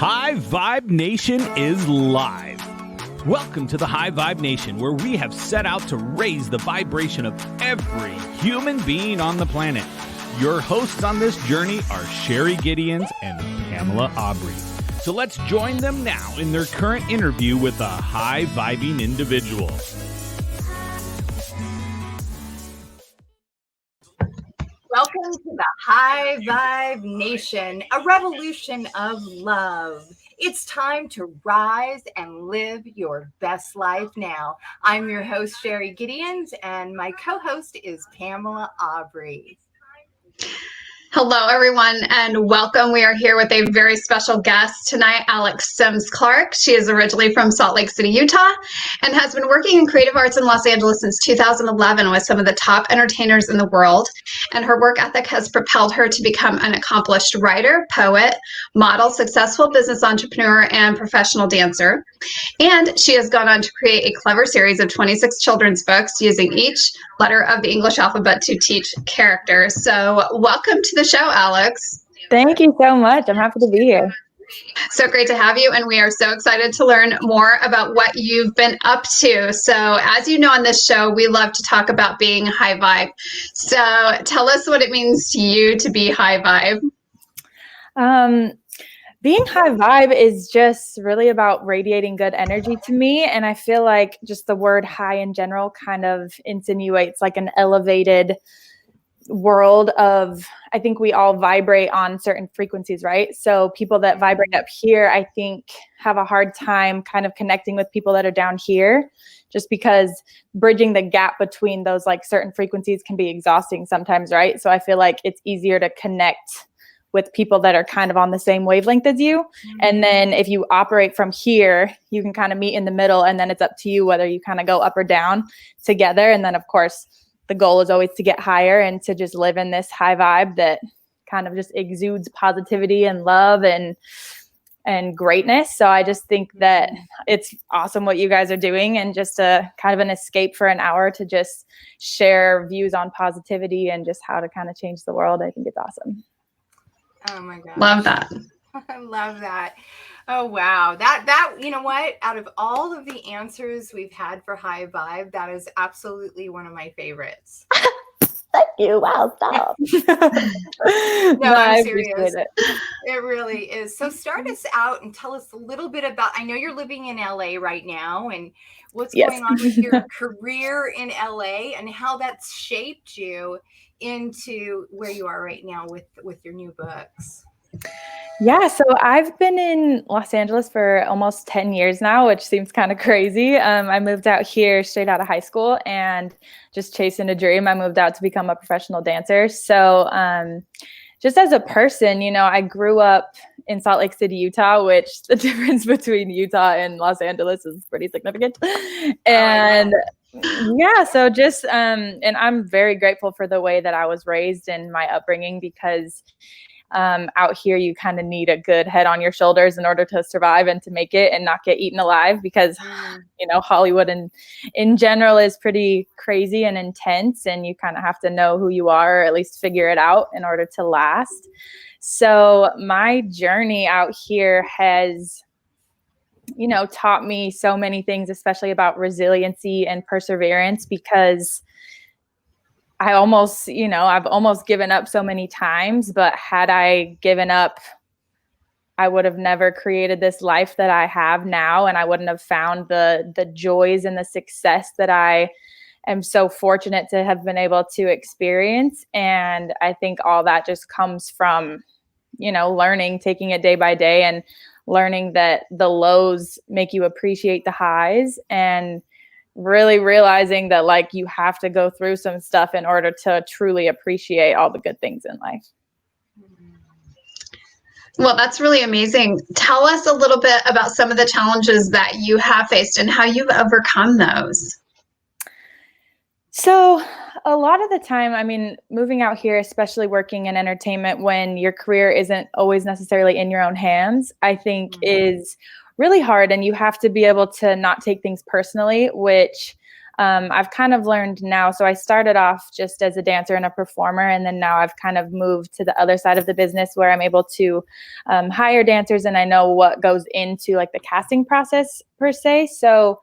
High Vibe Nation is live. Welcome to the High Vibe Nation, where we have set out to raise the vibration of every human being on the planet. Your hosts on this journey are Sherry Gideons and Pamela Aubrey. So let's join them now in their current interview with a high-vibing individual. Welcome to the High Vibe Nation, a revolution of love. It's time to rise and live your best life now. I'm your host, Sherry Gideons, and my co-host is Pamela Aubrey. Hello, everyone, and welcome. We are here with a very special guest tonight, Alex Sims Clark. She is originally from Salt Lake City, Utah, and has been working in creative arts in Los Angeles since 2011 with some of the top entertainers in the world. And her work ethic has propelled her to become an accomplished writer, poet, model, successful business entrepreneur, and professional dancer. And she has gone on to create a clever series of 26 children's books using each letter of the English alphabet to teach characters. So welcome to the show, Alex. Thank you so much. I'm happy to be here. So great to have you, and we are so excited to learn more about what you've been up to. So as you know on this show, we love to talk about being high vibe. So tell us what it means to you to be high vibe. Being high vibe is just really about radiating good energy to me. And I feel like just the word high in general kind of insinuates like an elevated world of, I think we all vibrate on certain frequencies, right? So people that vibrate up here, I think, have a hard time kind of connecting with people that are down here, just because bridging the gap between those like certain frequencies can be exhausting sometimes, right? So I feel like it's easier to connect with people that are kind of on the same wavelength as you. And then if you operate from here, you can kind of meet in the middle, and then it's up to you whether you kind of go up or down together. And then of course, the goal is always to get higher and to just live in this high vibe that kind of just exudes positivity and love and greatness. So I just think that it's awesome what you guys are doing, and just a kind of an escape for an hour to just share views on positivity and just how to kind of change the world. I think it's awesome. Oh my gosh. Love that. I love that. Oh, wow. That, you know what? Out of all of the answers we've had for high vibe, that is absolutely one of my favorites. Thank you. Wow, stop. No, I'm serious. It really is. So start us out and tell us a little bit about, I know you're living in LA right now, and what's going on with your career in LA and how that's shaped you into where you are right now with your new books. Yeah, so I've been in Los Angeles for almost 10 years now, which seems kind of crazy. I moved out here straight out of high school and just chasing a dream. I moved out to become a professional dancer. So just as a person, you know, I grew up in Salt Lake City, Utah, which the difference between Utah and Los Angeles is pretty significant. And yeah, so just, and I'm very grateful for the way that I was raised and my upbringing, because out here, you kind of need a good head on your shoulders in order to survive and to make it and not get eaten alive, because, you know, Hollywood in general is pretty crazy and intense, and you kind of have to know who you are, or at least figure it out in order to last. So my journey out here has, you know, taught me so many things, especially about resiliency and perseverance, because I've almost given up so many times, but had I given up, I would have never created this life that I have now. And I wouldn't have found the joys and the success that I am so fortunate to have been able to experience. And I think all that just comes from, you know, learning, taking it day by day, and learning that the lows make you appreciate the highs, and really realizing that like you have to go through some stuff in order to truly appreciate all the good things in life. Well, that's really amazing. Tell us a little bit about some of the challenges that you have faced and how you've overcome those. So a lot of the time, I mean, moving out here, especially working in entertainment when your career isn't always necessarily in your own hands, I think is really hard. And you have to be able to not take things personally, which I've kind of learned now. So I started off just as a dancer and a performer, and then now I've kind of moved to the other side of the business where I'm able to hire dancers, and I know what goes into like the casting process per se. So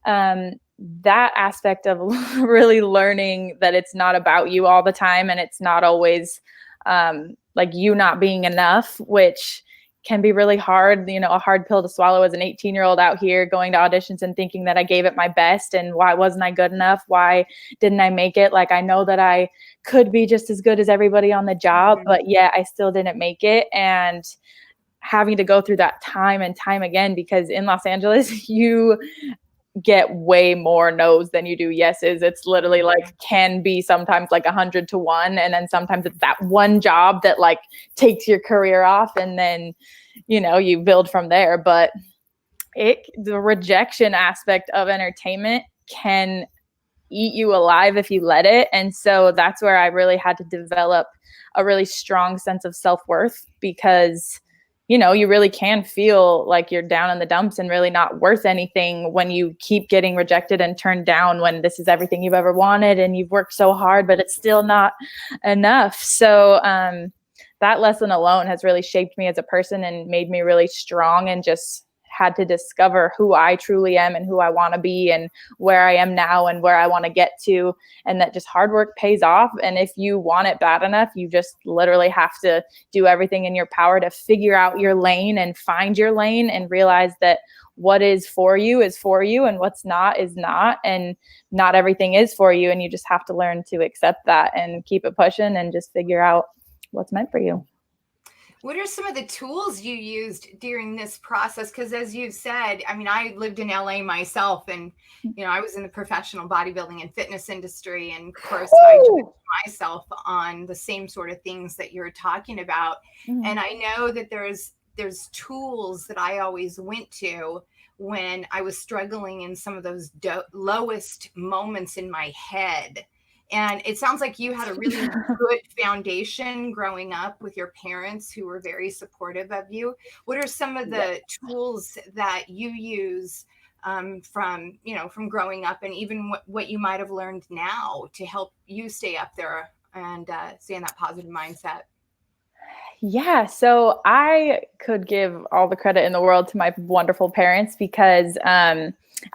that aspect of really learning that it's not about you all the time, and it's not always like you not being enough, which can be really hard, a hard pill to swallow as an 18-year-old out here going to auditions and thinking that I gave it my best, and why wasn't I good enough? Why didn't I make it? Like, I know that I could be just as good as everybody on the job, but yet I still didn't make it. And having to go through that time and time again, because in Los Angeles, you get way more no's than you do yeses. It's literally like can be sometimes like 100 to 1. And then sometimes it's that one job that like takes your career off, and then, you build from there. But the rejection aspect of entertainment can eat you alive if you let it. And so that's where I really had to develop a really strong sense of self-worth, because you really can feel like you're down in the dumps and really not worth anything when you keep getting rejected and turned down, when this is everything you've ever wanted and you've worked so hard, but it's still not enough. So that lesson alone has really shaped me as a person and made me really strong, and just had to discover who I truly am and who I want to be and where I am now and where I want to get to, and that just hard work pays off. And if you want it bad enough, you just literally have to do everything in your power to figure out your lane and find your lane, and realize that what is for you, and what's not is not, and not everything is for you. And you just have to learn to accept that and keep it pushing and just figure out what's meant for you. What are some of the tools you used during this process? Because as you've said, I mean, I lived in LA myself, and, I was in the professional bodybuilding and fitness industry. And of course, I judged myself on the same sort of things that you're talking about. And I know that there's tools that I always went to when I was struggling in some of those lowest moments in my head. And it sounds like you had a really good foundation growing up with your parents who were very supportive of you. What are some of the tools that you use from growing up, and even what you might have learned now to help you stay up there and stay in that positive mindset? Yeah, so I could give all the credit in the world to my wonderful parents, because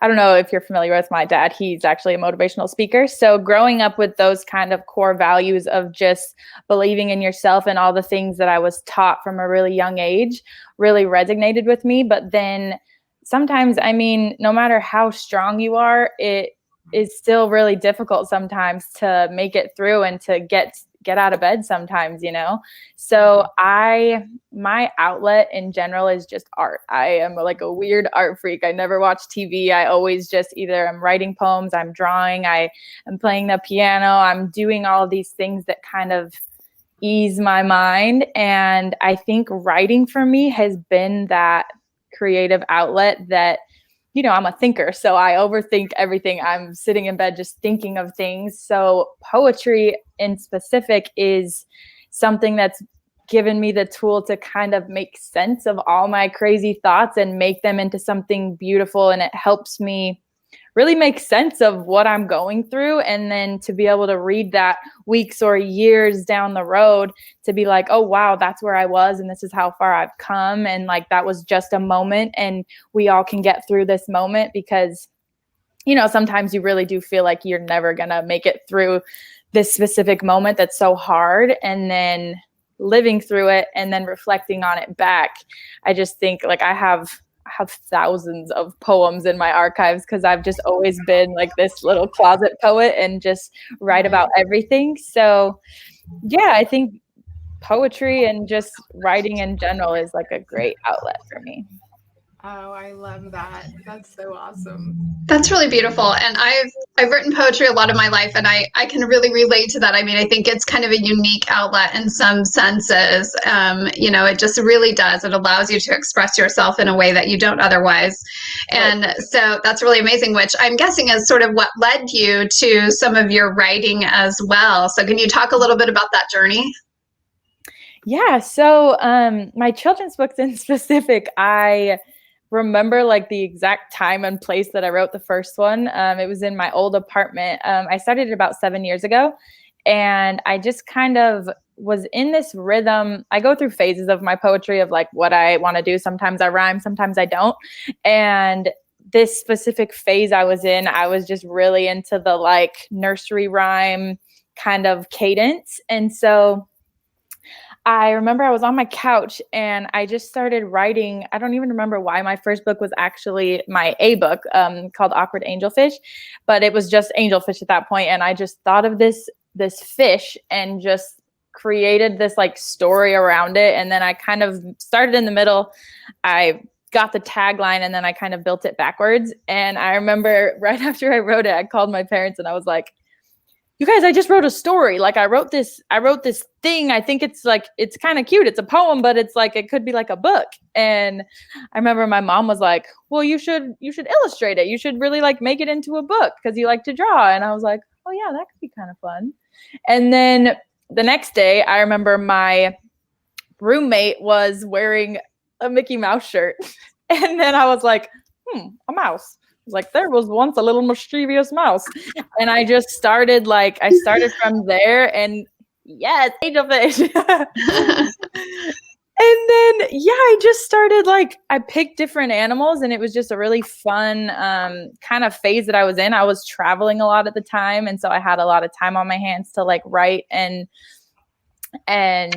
I don't know if you're familiar with my dad. He's actually a motivational speaker. So growing up with those kind of core values of just believing in yourself and all the things that I was taught from a really young age really resonated with me. But then sometimes, no matter how strong you are, it is still really difficult sometimes to make it through and to get out of bed sometimes, So my outlet in general is just art. I am like a weird art freak. I never watch TV. I always just either I'm writing poems, I'm drawing, I am playing the piano, I'm doing all of these things that kind of ease my mind. And I think writing for me has been that creative outlet that, I'm a thinker, so I overthink everything. I'm sitting in bed just thinking of things. So poetry in specific is something that's given me the tool to kind of make sense of all my crazy thoughts and make them into something beautiful. And it helps me really make sense of what I'm going through. And then to be able to read that weeks or years down the road, to be like, oh, wow, that's where I was. And this is how far I've come. And like, that was just a moment. And we all can get through this moment, because, sometimes you really do feel like you're never going to make it through this specific moment that's so hard. And then living through it and then reflecting on it back. I just think like I have thousands of poems in my archives, because I've just always been like this little closet poet and just write about everything. So yeah, I think poetry and just writing in general is like a great outlet for me. Oh, I love that. That's so awesome. That's really beautiful. And I've written poetry a lot of my life, and I can really relate to that. I think it's kind of a unique outlet in some senses. It just really does. It allows you to express yourself in a way that you don't otherwise. And so that's really amazing, which I'm guessing is sort of what led you to some of your writing as well. So can you talk a little bit about that journey? Yeah. So my children's books in specific, I remember like the exact time and place that I wrote the first one. It was in my old apartment. I started it about 7 years ago, and I just kind of was in this rhythm. I go through phases of my poetry of like what I want to do. Sometimes I rhyme, sometimes I don't. And this specific phase I was in, I was just really into the like nursery rhyme kind of cadence. And so I remember I was on my couch and I just started writing. I don't even remember why my first book was actually my A book called Awkward Angelfish, but it was just angelfish at that point. And I just thought of this fish and just created this like story around it. And then I kind of started in the middle. I got the tagline and then I kind of built it backwards. And I remember right after I wrote it, I called my parents and I was like, you guys, I just wrote a story. Like I wrote this thing. I think it's like, it's kind of cute. It's a poem, but it's like, it could be like a book. And I remember my mom was like, well, you should illustrate it. You should really like make it into a book because you like to draw. And I was like, oh yeah, that could be kind of fun. And then the next day I remember my roommate was wearing a Mickey Mouse shirt. And then I was like, a mouse. Like there was once a little mischievous mouse. And I just started from there and yes, angelfish. And then, yeah, I just started I picked different animals and it was just a really fun kind of phase that I was in. I was traveling a lot at the time. And so I had a lot of time on my hands to write and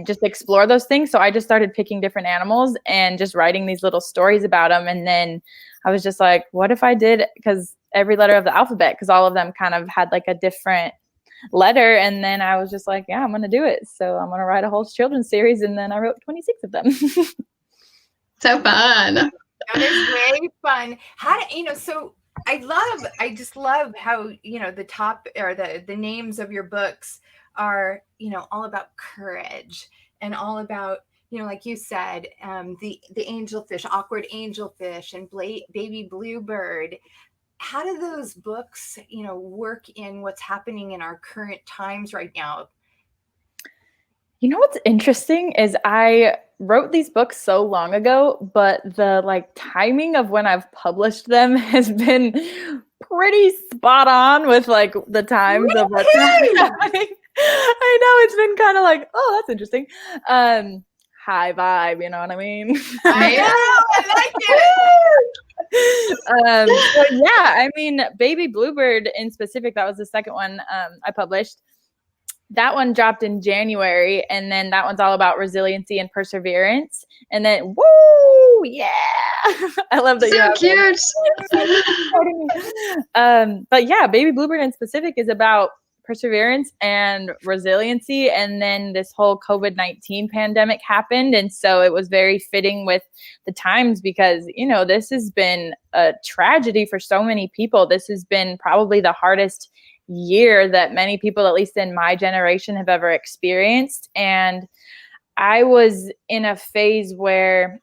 just explore those things. So I just started picking different animals and just writing these little stories about them. And then I was just like, what if I did, because every letter of the alphabet, because all of them kind of had a different letter. And then I was just like, yeah, I'm going to do it. So I'm going to write a whole children's series. And then I wrote 26 of them. So fun. That is very fun. So I just love how, the top or the names of your books are, all about courage and all about, like you said, the angelfish, Awkward Angelfish and Baby Bluebird. How do those books, work in what's happening in our current times right now? What's interesting is I wrote these books so long ago, but the timing of when I've published them has been pretty spot on with the times of what's happening. I know it's been kind of oh, that's interesting. High vibe, you know what I mean? I know, I like it. So yeah, I mean, Baby Bluebird in specific, that was the second one I published. That one dropped in January, and then that one's all about resiliency and perseverance. And then, woo, yeah, I love that. So cute. But yeah, Baby Bluebird in specific is about perseverance and resiliency. And then this whole COVID-19 pandemic happened. And so it was very fitting with the times because, this has been a tragedy for so many people. This has been probably the hardest year that many people, at least in my generation, have ever experienced. And I was in a phase where,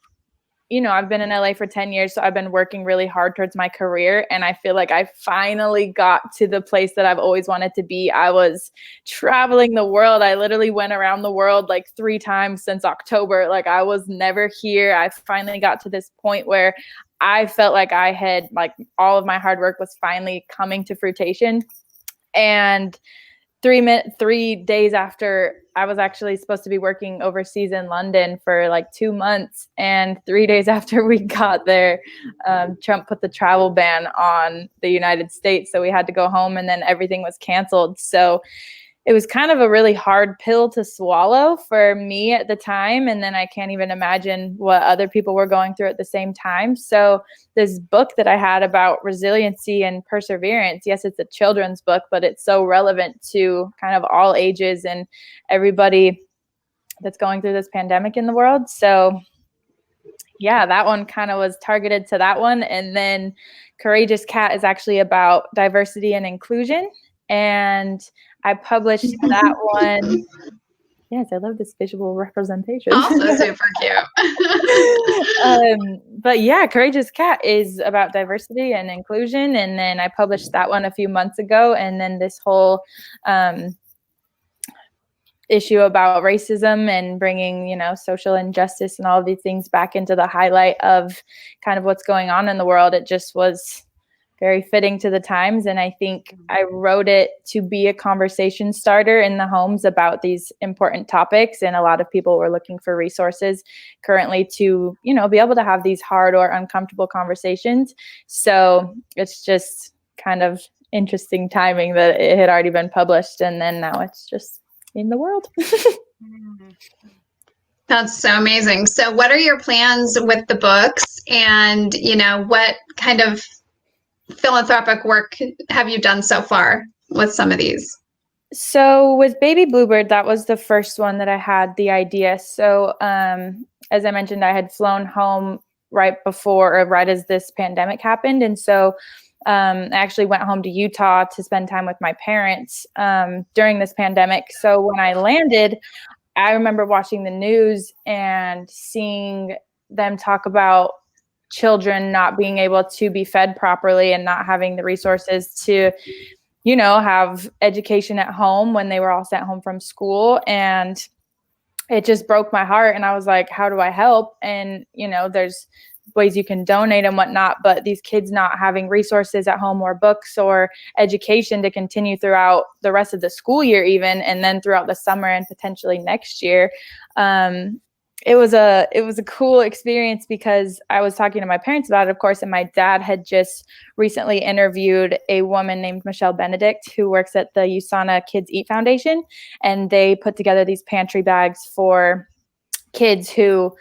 I've been in LA for 10 years, so I've been working really hard towards my career. And I feel like I finally got to the place that I've always wanted to be. I was traveling the world. I literally went around the world 3 times since October. I was never here. I finally got to this point where I felt like I had, all of my hard work was finally coming to fruition. And 3 days after, I was actually supposed to be working overseas in London for 2 months. And 3 days after we got there, Trump put the travel ban on the United States. So we had to go home and then everything was canceled. So it was kind of a really hard pill to swallow for me at the time. And then I can't even imagine what other people were going through at the same time. So this book that I had about resiliency and perseverance, yes, it's a children's book, but it's so relevant to kind of all ages and everybody that's going through this pandemic in the world. So yeah, that one kind of was targeted to that one. And then Courageous Cat is actually about diversity and inclusion. And I published that one. Yes, I love this visual representation. Also super cute. But yeah, Courageous Cat is about diversity and inclusion. And then I published that one a few months ago. And then this whole issue about racism and bringing, social injustice and all of these things back into the highlight of kind of what's going on in the world. It just was very fitting to the times. And I think I wrote it to be a conversation starter in the homes about these important topics. And a lot of people were looking for resources currently to, be able to have these hard or uncomfortable conversations. So it's just kind of interesting timing that it had already been published. And then now it's just in the world. That's so amazing. So what are your plans with the books, and, what kind of philanthropic work have you done so far with some of these? So with Baby Bluebird, that was the first one that I had the idea. So as I mentioned, I had flown home right as this pandemic happened. And so I actually went home to Utah to spend time with my parents during this pandemic. So when I landed, I remember watching the news and seeing them talk about children not being able to be fed properly and not having the resources to, have education at home when they were all sent home from school. And it just broke my heart. And I was like, how do I help? And, there's ways you can donate and whatnot, but these kids not having resources at home or books or education to continue throughout the rest of the school year even, and then throughout the summer and potentially next year. It was a cool experience because I was talking to my parents about it, of course, and my dad had just recently interviewed a woman named Michelle Benedict who works at the USANA Kids Eat Foundation, and they put together these pantry bags for kids who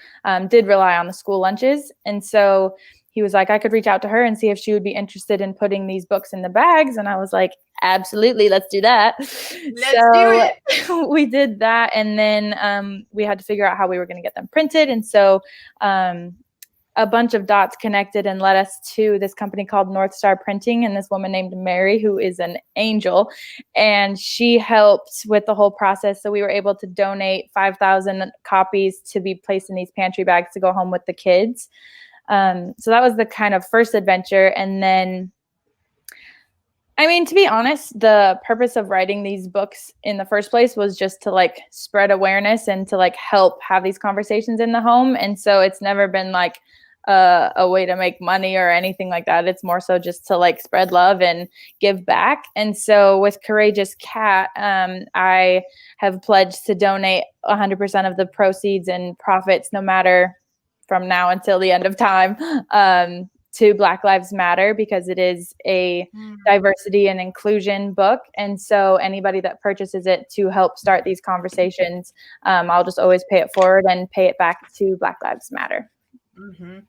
did rely on the school lunches. And so he was like, I could reach out to her and see if she would be interested in putting these books in the bags. And I was like, absolutely, let's do that. Let's do it. We did that. And then we had to figure out how we were going to get them printed. And so a bunch of dots connected and led us to this company called North Star Printing, and this woman named Mary, who is an angel, and she helped with the whole process. So we were able to donate 5,000 copies to be placed in these pantry bags to go home with the kids. So that was the kind of first adventure. And then, to be honest, the purpose of writing these books in the first place was just to spread awareness and to help have these conversations in the home. And so it's never been a way to make money or anything like that. It's more so just to spread love and give back. And so with Courageous Cat, I have pledged to donate 100% of the proceeds and profits, no matter from now until the end of time, to Black Lives Matter, because it is a diversity and inclusion book. And so anybody that purchases it to help start these conversations, I'll just always pay it forward and pay it back to Black Lives Matter. Mm-hmm.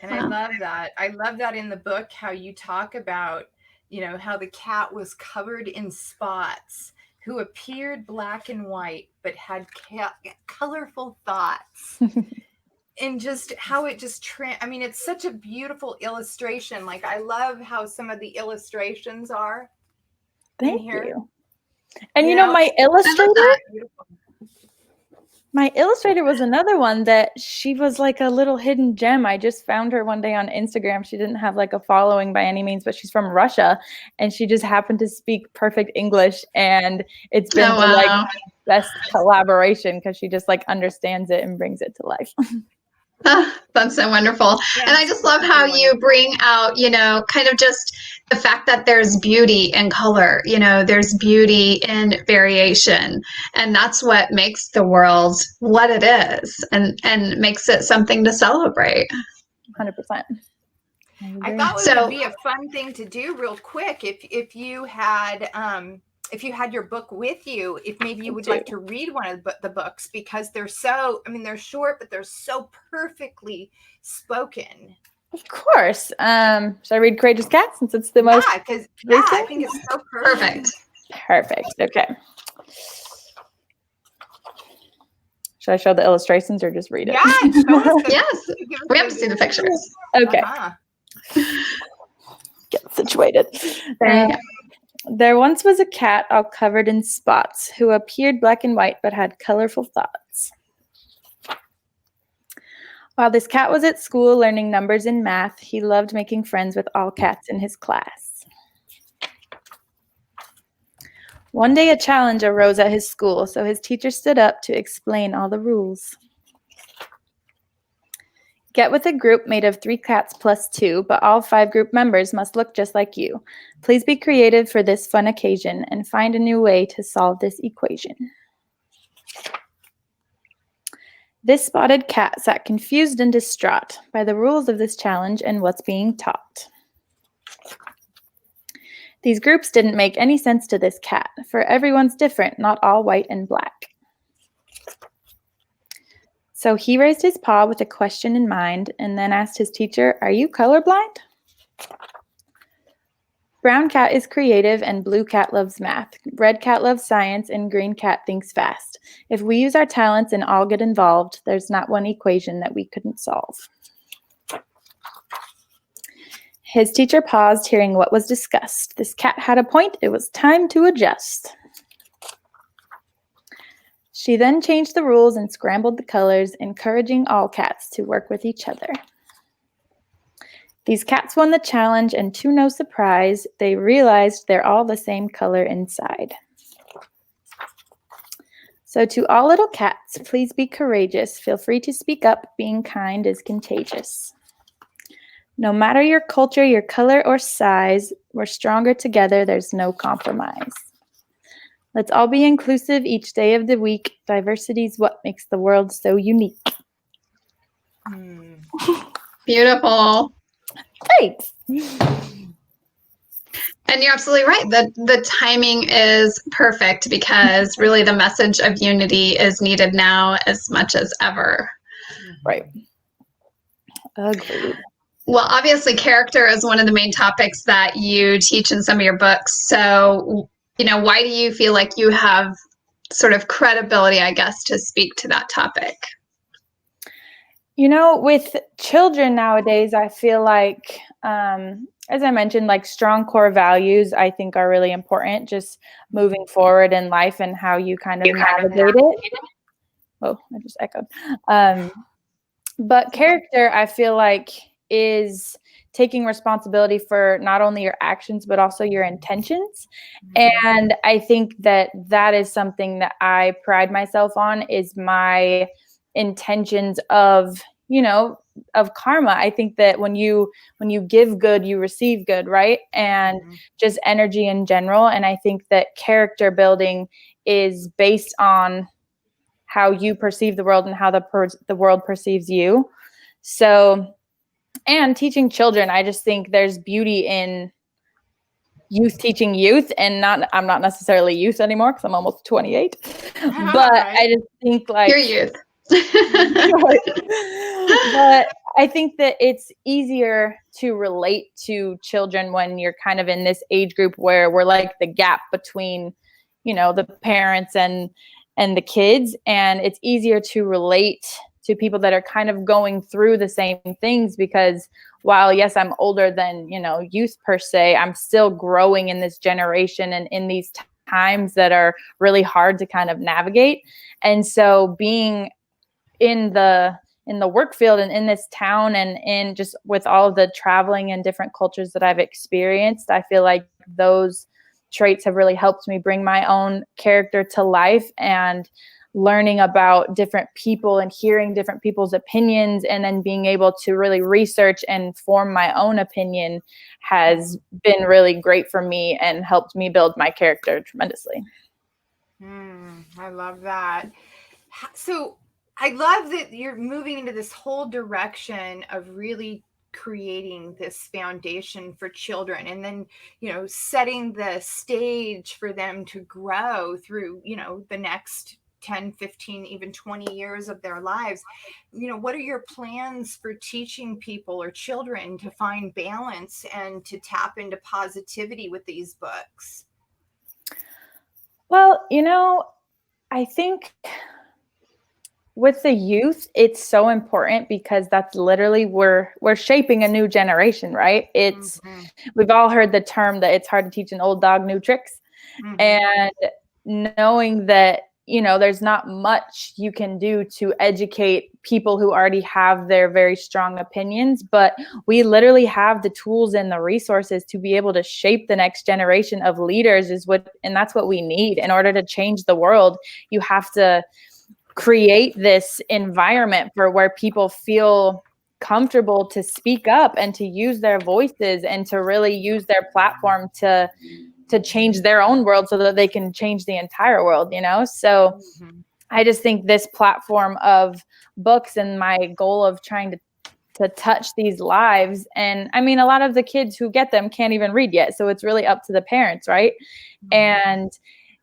And I love that. I love that in the book, how you talk about, how the cat was covered in spots, who appeared black and white, but had colorful thoughts. And just how it just, it's such a beautiful illustration. I love how some of the illustrations are. Thank you. And my illustrator was another one that she was a little hidden gem. I just found her one day on Instagram. She didn't have a following by any means, but she's from Russia, and she just happened to speak perfect English. And it's been the best collaboration because she just understands it and brings it to life. That's so wonderful. And I just love how you bring out, kind of just the fact that there's beauty in color, there's beauty in variation. And that's what makes the world what it is and makes it something to celebrate. 100%. I thought it would be a fun thing to do real quick if you had your book with you, if maybe you would like to read one of the books, because they're so, they're short, but they're so perfectly spoken. Of course. Should I read Courageous Cat since it's the most? Yeah, because I think it's so perfect. Perfect. Okay. Should I show the illustrations or just read it? Yeah. Yes. We have to see the pictures. Okay. Get situated. There you go. There once was a cat all covered in spots who appeared black and white but had colorful thoughts. While this cat was at school learning numbers and math, he loved making friends with all cats in his class. One day a challenge arose at his school, so his teacher stood up to explain all the rules. Get with a group made of 3 cats plus 2, but all 5 group members must look just like you. Please be creative for this fun occasion and find a new way to solve this equation. This spotted cat sat confused and distraught by the rules of this challenge and what's being taught. These groups didn't make any sense to this cat, for everyone's different, not all white and black. So he raised his paw with a question in mind and then asked his teacher, "Are you colorblind?" Brown cat is creative and blue cat loves math. Red cat loves science and green cat thinks fast. If we use our talents and all get involved, there's not one equation that we couldn't solve. His teacher paused, hearing what was discussed. This cat had a point. It was time to adjust. She then changed the rules and scrambled the colors, encouraging all cats to work with each other. These cats won the challenge, and to no surprise, they realized they're all the same color inside. So to all little cats, please be courageous. Feel free to speak up. Being kind is contagious. No matter your culture, your color, or size, we're stronger together. There's no compromise. Let's all be inclusive each day of the week. Diversity is what makes the world so unique. Beautiful. Thanks. And you're absolutely right. The timing is perfect because really the message of unity is needed now as much as ever. Right. Agreed. Well, obviously character is one of the main topics that you teach in some of your books. So, why do you feel like you have sort of credibility, I guess, to speak to that topic? With children nowadays, I feel like, as I mentioned, like strong core values, I think are really important, just moving forward in life and how you kind of navigate it. Oh, I just echoed. But character, I feel like, is taking responsibility for not only your actions, but also your intentions. And I think that is something that I pride myself on, is my intentions of karma. I think that when you give good, you receive good, right? And just energy in general. And I think that character building is based on how you perceive the world and how the world perceives you. So, and teaching children, I just think there's beauty in youth teaching youth, and I'm not necessarily youth anymore because I'm almost 28, but I just think like you're youth. But I think that it's easier to relate to children when you're kind of in this age group where we're like the gap between, the parents and the kids. And it's easier to relate to people that are kind of going through the same things, because while, yes, I'm older than, youth per se, I'm still growing in this generation and in these times that are really hard to kind of navigate. And so being in the work field and in this town and in just with all the traveling and different cultures that I've experienced, I feel like those traits have really helped me bring my own character to life, and learning about different people and hearing different people's opinions and then being able to really research and form my own opinion has been really great for me and helped me build my character tremendously. I love that. So I love that you're moving into this whole direction of really creating this foundation for children, and then, setting the stage for them to grow through, the next 10, 15, even 20 years of their lives. What are your plans for teaching people or children to find balance and to tap into positivity with these books? Well, I think with the youth, it's so important because that's literally we're shaping a new generation, right? It's we've all heard the term that it's hard to teach an old dog new tricks. And knowing that there's not much you can do to educate people who already have their very strong opinions, but we literally have the tools and the resources to be able to shape the next generation of leaders and that's what we need in order to change the world. You have to create this environment where people feel comfortable to speak up and to use their voices and to really use their platform to change their own world so that they can change the entire world, So I just think this platform of books and my goal of trying to touch these lives. And I mean, a lot of the kids who get them can't even read yet. So it's really up to the parents, right? And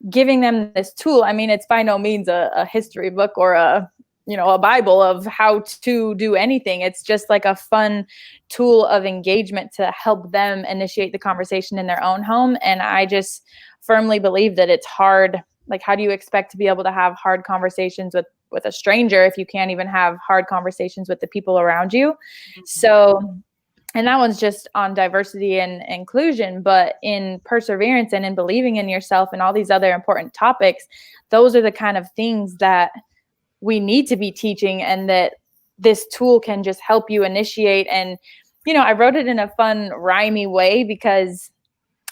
giving them this tool. I mean, it's by no means a history book or a Bible of how to do anything. It's just like a fun tool of engagement to help them initiate the conversation in their own home. And I just firmly believe that it's hard. Like, how do you expect to be able to have hard conversations with a stranger if you can't even have hard conversations with the people around you? So, and that one's just on diversity and inclusion, but in perseverance and in believing in yourself and all these other important topics, those are the kind of things that we need to be teaching, and that this tool can just help you initiate. And, I wrote it in a fun, rhymey way because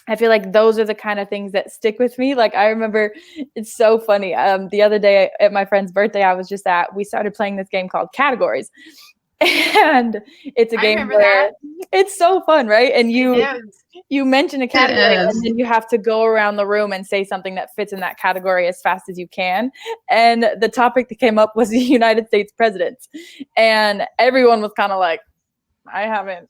I feel like those are the kind of things that stick with me. Like, I remember, it's so funny. The other day at my friend's birthday I was just at, we started playing this game called Categories. And it's a game where it's so fun, right? And you mention a category and then you have to go around the room and say something that fits in that category as fast as you can. And the topic that came up was the United States presidents. And everyone was kind of like, I haven't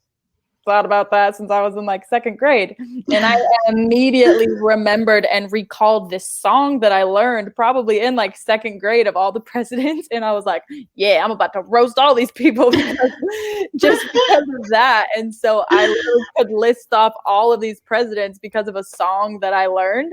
thought about that since I was in like second grade. And I immediately remembered and recalled this song that I learned probably in like second grade of all the presidents. And I was like, yeah, I'm about to roast all these people just because of that. And so I literally could list off all of these presidents because of a song that I learned.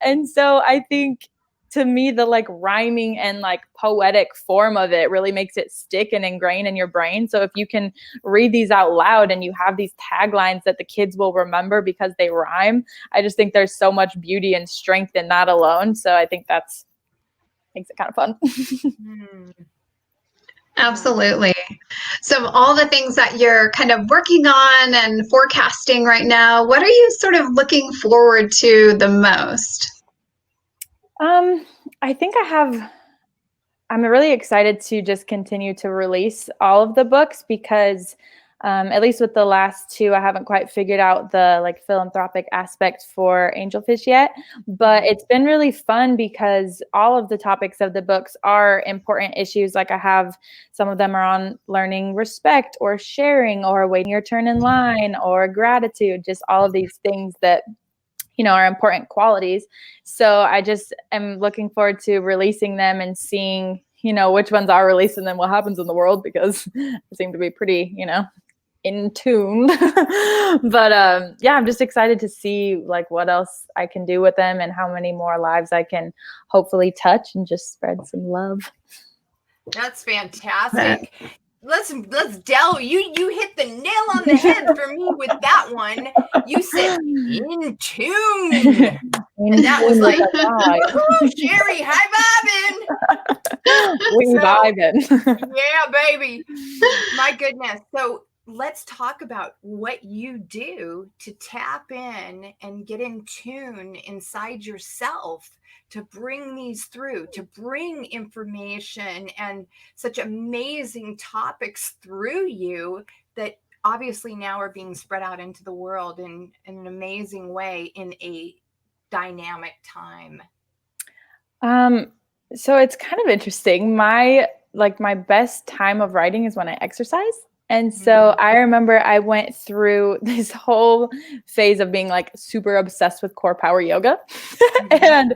And so I think, to me, the like rhyming and like poetic form of it really makes it stick and ingrain in your brain. So if you can read these out loud and you have these taglines that the kids will remember because they rhyme, I just think there's so much beauty and strength in that alone. So I think makes it kind of fun. Absolutely. So all the things that you're kind of working on and forecasting right now, what are you sort of looking forward to the most? I think I'm really excited to just continue to release all of the books because, at least with the last two, I haven't quite figured out the like philanthropic aspect for Angelfish yet, but it's been really fun because all of the topics of the books are important issues. Like, I have some of them are on learning respect or sharing or waiting your turn in line or gratitude, just all of these things that are important qualities. So I just am looking forward to releasing them and seeing, which ones are released and then what happens in the world, because I seem to be pretty, in tune. But I'm just excited to see like what else I can do with them and how many more lives I can hopefully touch and just spread some love. That's fantastic. Let's delve. You hit the nail on the head for me with that one. You said in tune. And that was like, Sherry, high-fiving. We vibing. Yeah, baby. My goodness. So let's talk about what you do to tap in and get in tune inside yourself to bring these through, to bring information and such amazing topics through you that obviously now are being spread out into the world in an amazing way in a dynamic time. So it's kind of interesting. My best time of writing is when I exercise. And so I remember I went through this whole phase of being like super obsessed with core power yoga. And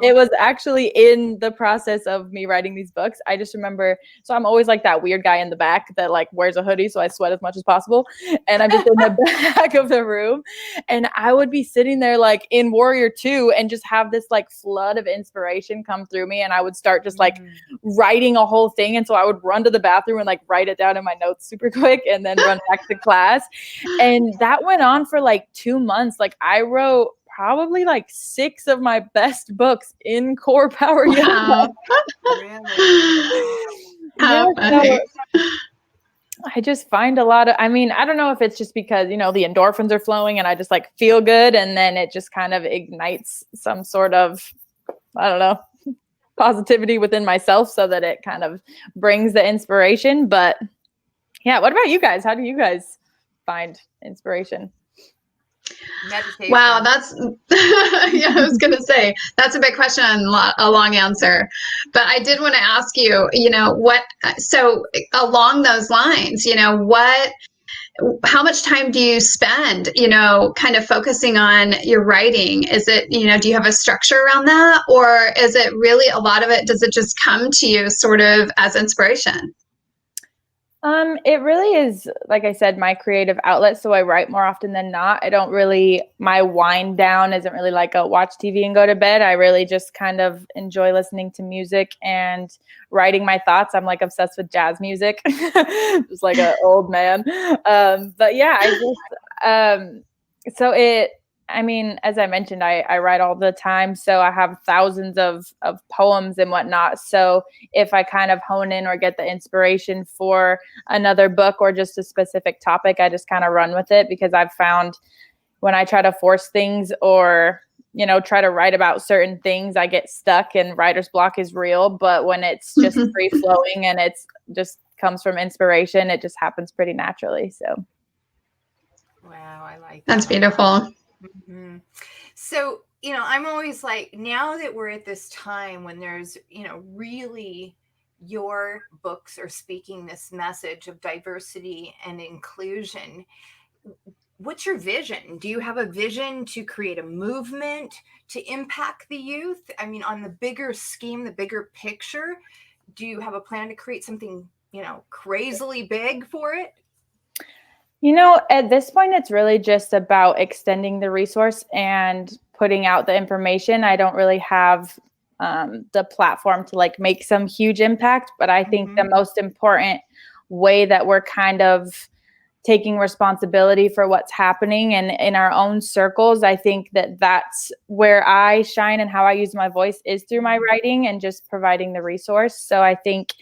it was actually in the process of me writing these books. I just remember, so I'm always like that weird guy in the back that like wears a hoodie so I sweat as much as possible. And I'm just in the back of the room. And I would be sitting there like in Warrior 2 and just have this like flood of inspiration come through me. And I would start just like writing a whole thing. And so I would run to the bathroom and like write it down in my notes super quick and then run back to class. And that went on for like 2 months. Like I wrote probably like 6 of my best books in core power yoga. Wow. Yeah, so I just find a lot of, I mean, I don't know if it's just because, you know, the endorphins are flowing and I just like feel good, and then it just kind of ignites some sort of, I don't know, positivity within myself so that it kind of brings the inspiration. But yeah, what about you guys? How do you guys find inspiration? Meditation. Wow, that's yeah, I was gonna say that's a big question and a long answer. But I did want to ask you, you know, so along those lines, you know, how much time do you spend, you know, kind of focusing on your writing? Is it, you know, do you have a structure around that, or is it really a lot of it, does it just come to you sort of as inspiration? It really is, like I said, my creative outlet. So I write more often than not. My wind down isn't really like a watch TV and go to bed. I really just kind of enjoy listening to music and writing my thoughts. I'm like obsessed with jazz music, just like an old man. But yeah, I mean, as I mentioned, I write all the time, so I have thousands of poems and whatnot. So if I kind of hone in or get the inspiration for another book or just a specific topic, I just kind of run with it, because I've found when I try to force things or, you know, try to write about certain things, I get stuck, and writer's block is real. But when it's just free flowing and it's just comes from inspiration, it just happens pretty naturally. So. Wow, I like that. That's beautiful. Mm-hmm. So, you know, I'm always like, now that we're at this time when there's, you know, really your books are speaking this message of diversity and inclusion. What's your vision? Do you have a vision to create a movement to impact the youth? I mean, on the bigger scheme, the bigger picture, do you have a plan to create something, you know, crazily big for it? You know, at this point, it's really just about extending the resource and putting out the information. I don't really have the platform to like make some huge impact, but I think the most important way that we're kind of taking responsibility for what's happening and in our own circles, I think that that's where I shine, and how I use my voice is through my writing and just providing the resource. So I think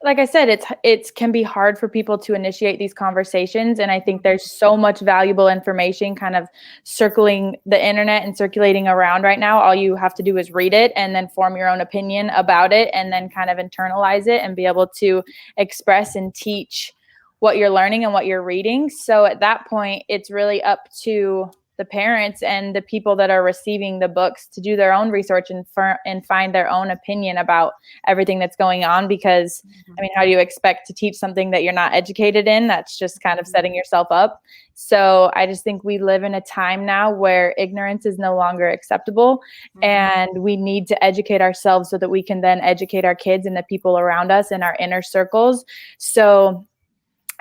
like I said, it can be hard for people to initiate these conversations. And I think there's so much valuable information kind of circling the internet and circulating around right now. All you have to do is read it and then form your own opinion about it, and then kind of internalize it and be able to express and teach what you're learning and what you're reading. So at that point, it's really up to the parents and the people that are receiving the books to do their own research and find their own opinion about everything that's going on. Because I mean, how do you expect to teach something that you're not educated in? That's just kind of setting yourself up. So I just think we live in a time now where ignorance is no longer acceptable, and we need to educate ourselves so that we can then educate our kids and the people around us in our inner circles. So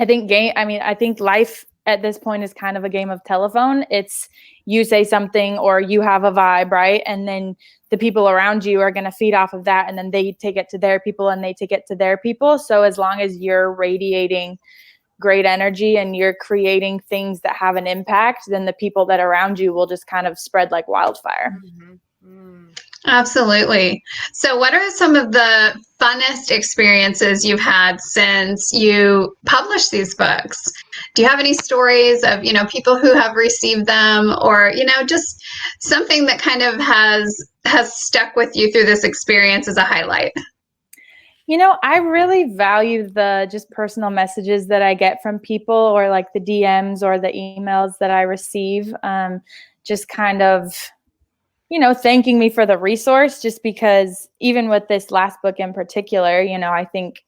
I think life at this point is kind of a game of telephone. It's you say something or you have a vibe, right? And then the people around you are going to feed off of that, and then they take it to their people and they take it to their people. So as long as you're radiating great energy and you're creating things that have an impact, then the people that are around you will just kind of spread like wildfire. Absolutely. So what are some of the funnest experiences you've had since you published these books? Do you have any stories of, you know, people who have received them, or, you know, just something that kind of has stuck with you through this experience as a highlight? You know, I really value the just personal messages that I get from people, or like the DMs or the emails that I receive. Just kind of, you know, thanking me for the resource, just because even with this last book in particular, you know, I think,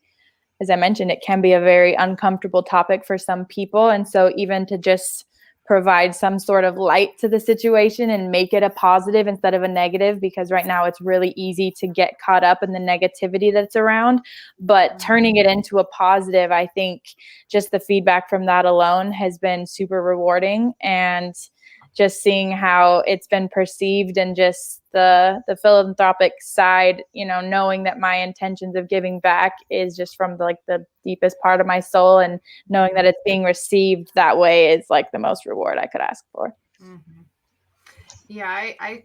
as I mentioned, it can be a very uncomfortable topic for some people. And so even to just provide some sort of light to the situation and make it a positive instead of a negative, because right now it's really easy to get caught up in the negativity that's around, but turning it into a positive, I think just the feedback from that alone has been super rewarding. And just seeing how it's been perceived, and just the philanthropic side, knowing that my intentions of giving back is just from the deepest part of my soul, and knowing that it's being received that way is like the most reward I could ask for. Mm-hmm. Yeah, I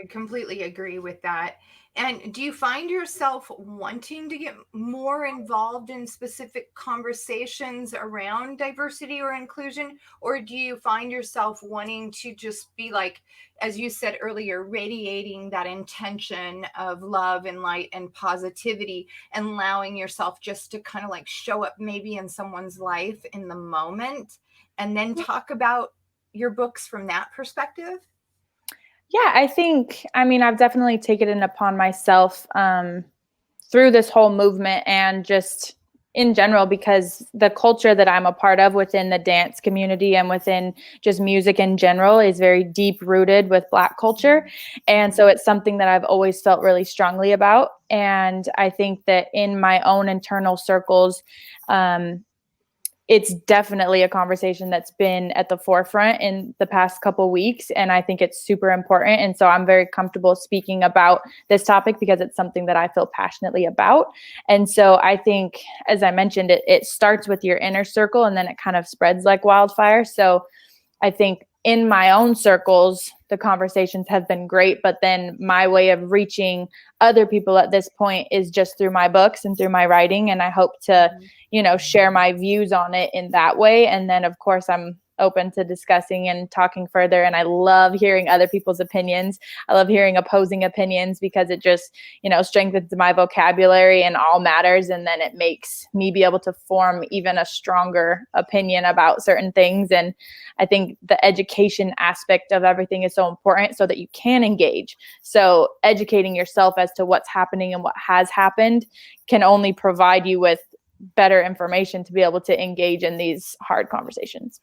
completely agree with that. And do you find yourself wanting to get more involved in specific conversations around diversity or inclusion? Or do you find yourself wanting to just be like, as you said earlier, radiating that intention of love and light and positivity, and allowing yourself just to kind of like show up maybe in someone's life in the moment, and then talk about your books from that perspective? Yeah, I've definitely taken it upon myself through this whole movement, and just in general, because the culture that I'm a part of within the dance community and within just music in general is very deep rooted with Black culture. And so it's something that I've always felt really strongly about. And I think that in my own internal circles, it's definitely a conversation that's been at the forefront in the past couple weeks. And I think it's super important. And so I'm very comfortable speaking about this topic because it's something that I feel passionately about. And so I think, as I mentioned, it starts with your inner circle, and then it kind of spreads like wildfire. So I think in my own circles, the conversations have been great, but then my way of reaching other people at this point is just through my books and through my writing. And I hope to, share my views on it in that way. And then, of course, I'm open to discussing and talking further. And I love hearing other people's opinions. I love hearing opposing opinions, because it just, strengthens my vocabulary in all matters. And then it makes me be able to form even a stronger opinion about certain things. And I think the education aspect of everything is so important, so that you can engage. So educating yourself as to what's happening and what has happened can only provide you with better information to be able to engage in these hard conversations.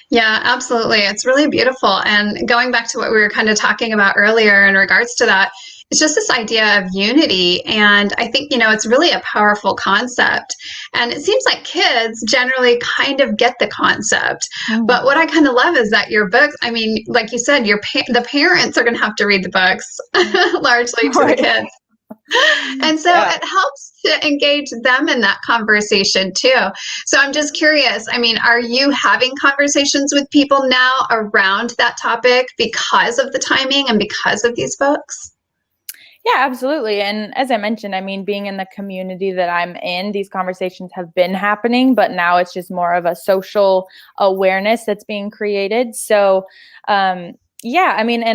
Yeah, absolutely. It's really beautiful. And going back to what we were kind of talking about earlier in regards to that, it's just this idea of unity. And I think, it's really a powerful concept. And it seems like kids generally kind of get the concept. But what I kind of love is that your books, like you said, the parents are going to have to read the books largely to the kids. And so it helps to engage them in that conversation too. So I'm just curious, are you having conversations with people now around that topic because of the timing and because of these books? Yeah, absolutely. And as I mentioned, being in the community that I'm in, these conversations have been happening, but now it's just more of a social awareness that's being created. So, and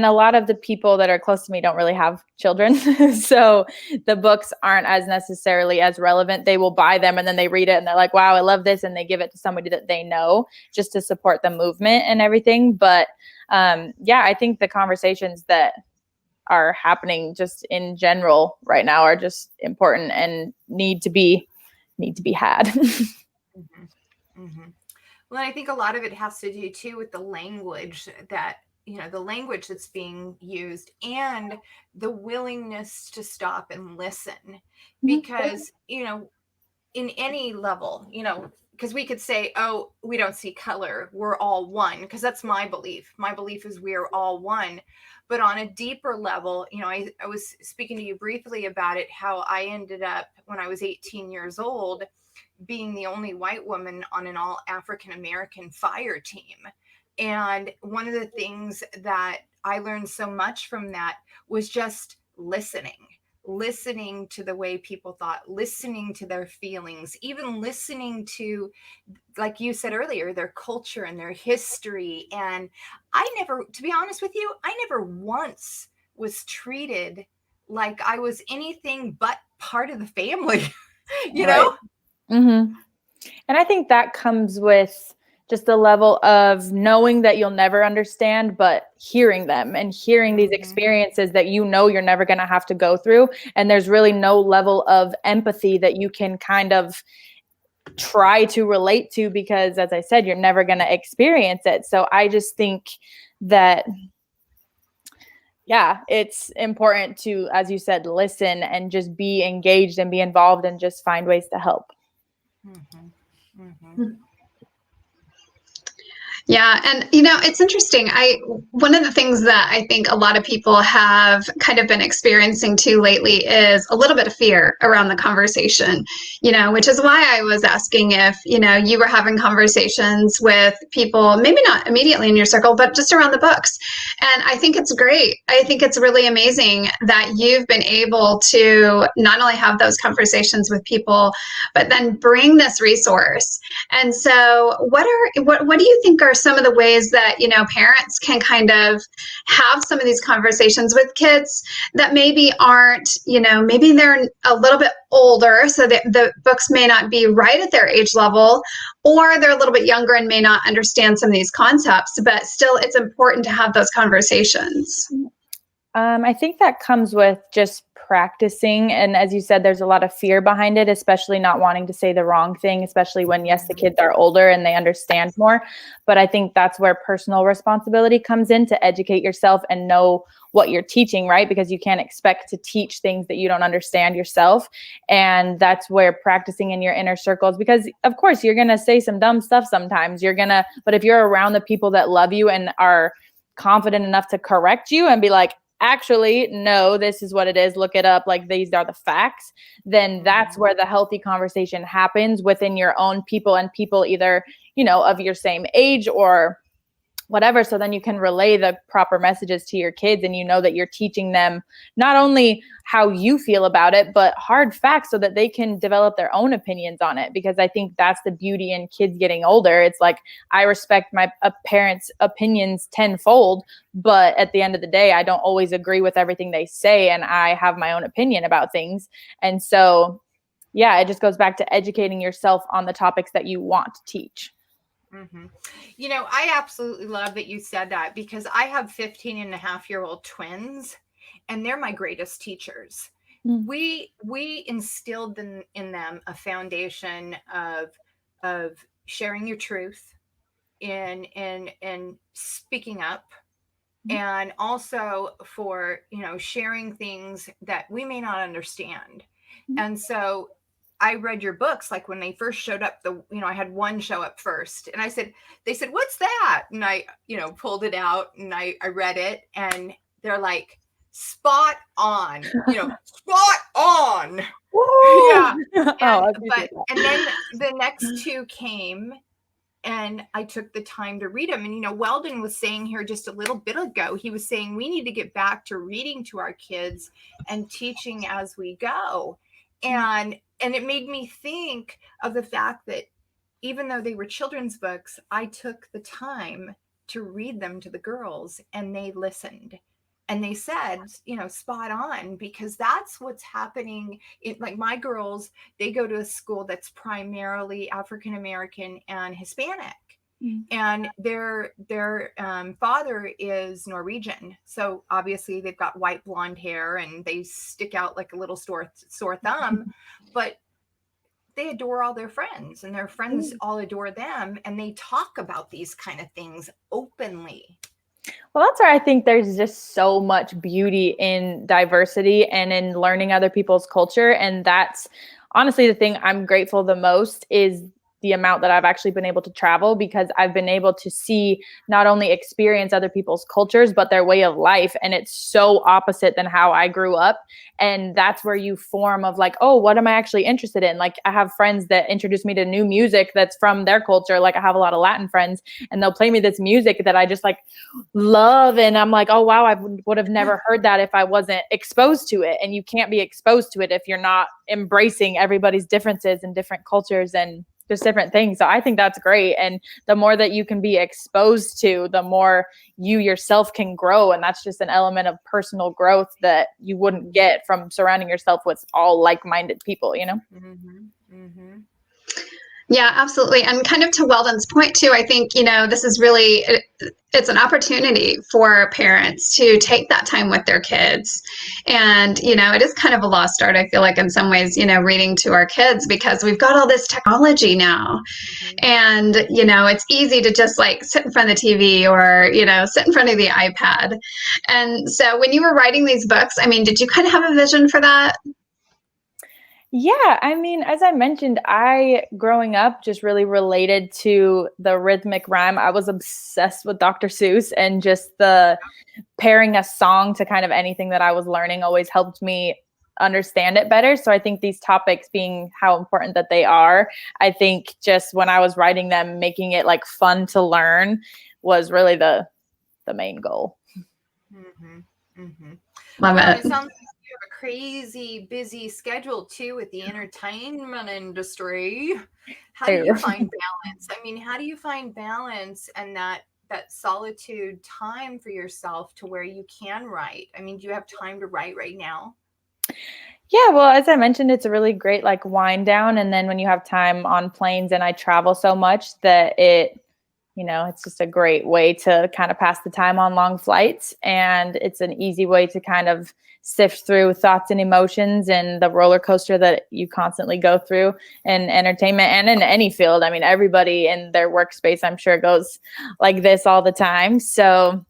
a lot of the people that are close to me don't really have children. So the books aren't as necessarily as relevant. They will buy them and then they read it and they're like, wow, I love this. And they give it to somebody that they know, just to support the movement and everything. But I think the conversations that are happening just in general right now are just important and need to be had. Well, I think a lot of it has to do too with the language that, the language that's being used, and the willingness to stop and listen, because, in any level, because we could say, oh, we don't see color, we're all one, because that's my belief. My belief is we're all one. But on a deeper level, I was speaking to you briefly about it, how I ended up, when I was 18 years old, being the only white woman on an all African American fire team. And one of the things that I learned so much from that was just listening to the way people thought, listening to their feelings, even listening to, like you said earlier, their culture and their history. And to be honest with you, I never once was treated like I was anything but part of the family, know? Mm-hmm. And I think that comes with just the level of knowing that you'll never understand, but hearing them and hearing these experiences that you're never going to have to go through. And there's really no level of empathy that you can kind of try to relate to, because, as I said, you're never going to experience it. So I just think that, it's important to, as you said, listen and just be engaged and be involved and just find ways to help. Yeah. And, it's interesting. One of the things that I think a lot of people have kind of been experiencing too lately is a little bit of fear around the conversation, which is why I was asking if, you were having conversations with people, maybe not immediately in your circle, but just around the books. And I think it's great. I think it's really amazing that you've been able to not only have those conversations with people, but then bring this resource. And so what do you think are some of the ways that, parents can kind of have some of these conversations with kids that maybe aren't, maybe they're a little bit older, so that the books may not be right at their age level, or they're a little bit younger and may not understand some of these concepts, but still it's important to have those conversations? I think that comes with just practicing. And as you said, there's a lot of fear behind it, especially not wanting to say the wrong thing, especially when, yes, the kids are older and they understand more. But I think that's where personal responsibility comes in, to educate yourself and know what you're teaching, right? Because you can't expect to teach things that you don't understand yourself. And that's where practicing in your inner circles, because of course you're going to say some dumb stuff sometimes. But if you're around the people that love you and are confident enough to correct you and be like, actually, no, this is what it is, look it up, like these are the facts, then that's where the healthy conversation happens within your own people, and people either, of your same age or whatever. So then you can relay the proper messages to your kids, and that you're teaching them not only how you feel about it, but hard facts so that they can develop their own opinions on it. Because I think that's the beauty in kids getting older. It's like, I respect my parents' opinions tenfold, but at the end of the day, I don't always agree with everything they say, and I have my own opinion about things. And so, yeah, it just goes back to educating yourself on the topics that you want to teach. Mm-hmm. I absolutely love that you said that, because I have 15-and-a-half-year-old twins, and they're my greatest teachers. Mm. We instilled in them a foundation of sharing your truth, in speaking up, and also for sharing things that we may not understand. And so I read your books, like when they first showed up, I had one show up first, and they said, what's that? And I, pulled it out, and I read it, and they're like, spot on, spot on. Woo! Yeah. And then the next two came, and I took the time to read them. And, Weldon was saying here just a little bit ago, he was saying we need to get back to reading to our kids and teaching as we go. And it made me think of the fact that even though they were children's books, I took the time to read them to the girls, and they listened. And they said, spot on, because that's what's happening. Like my girls, they go to a school that's primarily African-American and Hispanic. And their father is Norwegian. So obviously they've got white blonde hair, and they stick out like a little sore thumb, but they adore all their friends, and their friends all adore them. And they talk about these kind of things openly. Well, that's where I think there's just so much beauty in diversity and in learning other people's culture. And that's honestly the thing I'm grateful the most, is the amount that I've actually been able to travel, because I've been able to see, not only experience other people's cultures, but their way of life. And it's so opposite than how I grew up. And that's where you form of like, oh, what am I actually interested in? Like, I have friends that introduce me to new music that's from their culture. Like, I have a lot of Latin friends, and they'll play me this music that I just like love. And I'm like, oh, wow, I would have never heard that if I wasn't exposed to it. And you can't be exposed to it if you're not embracing everybody's differences and different cultures and just different things. So I think that's great. And the more that you can be exposed to, the more you yourself can grow. And that's just an element of personal growth that you wouldn't get from surrounding yourself with all like-minded people, Mm-hmm. Mm-hmm. Yeah, absolutely. And kind of to Weldon's point too, I think, this is really, it's an opportunity for parents to take that time with their kids. And, it is kind of a lost art, I feel like, in some ways, reading to our kids, because we've got all this technology now. Mm-hmm. And, it's easy to just like sit in front of the TV or, sit in front of the iPad. And so when you were writing these books, I mean, did you kind of have a vision for that? Yeah, I mean, as I mentioned, growing up, just really related to the rhythmic rhyme. I was obsessed with Dr. Seuss, and just the pairing a song to kind of anything that I was learning always helped me understand it better. So I think these topics, being how important that they are, I think just when I was writing them, making it like fun to learn was really the main goal. Mm-hmm. Mm-hmm. Love Well, it. it sounds like you have a crazy busy schedule too with the entertainment industry. How do you find balance? I mean, how do you find balance and that solitude time for yourself to where you can write? I mean, do you have time to write right now? Yeah, well, as I mentioned, it's a really great like wind down. And then when you have time on planes, and I travel so much that it's just a great way to kind of pass the time on long flights. And it's an easy way to kind of sift through thoughts and emotions and the roller coaster that you constantly go through in entertainment and in any field. I mean, everybody in their workspace, I'm sure, goes like this all the time. So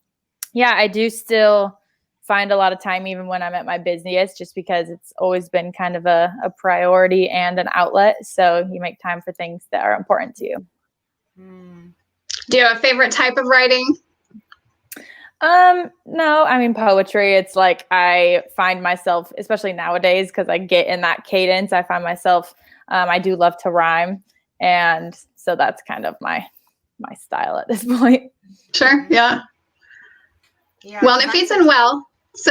yeah, I do still find a lot of time even when I'm at my busiest, just because it's always been kind of a priority and an outlet. So you make time for things that are important to you. Do you have a favorite type of writing? No, I mean, poetry, it's like I find myself, especially nowadays, because I get in that cadence, I find myself, I do love to rhyme. And so that's kind of my style at this point. Sure. Yeah. Well, and it feeds in well. So.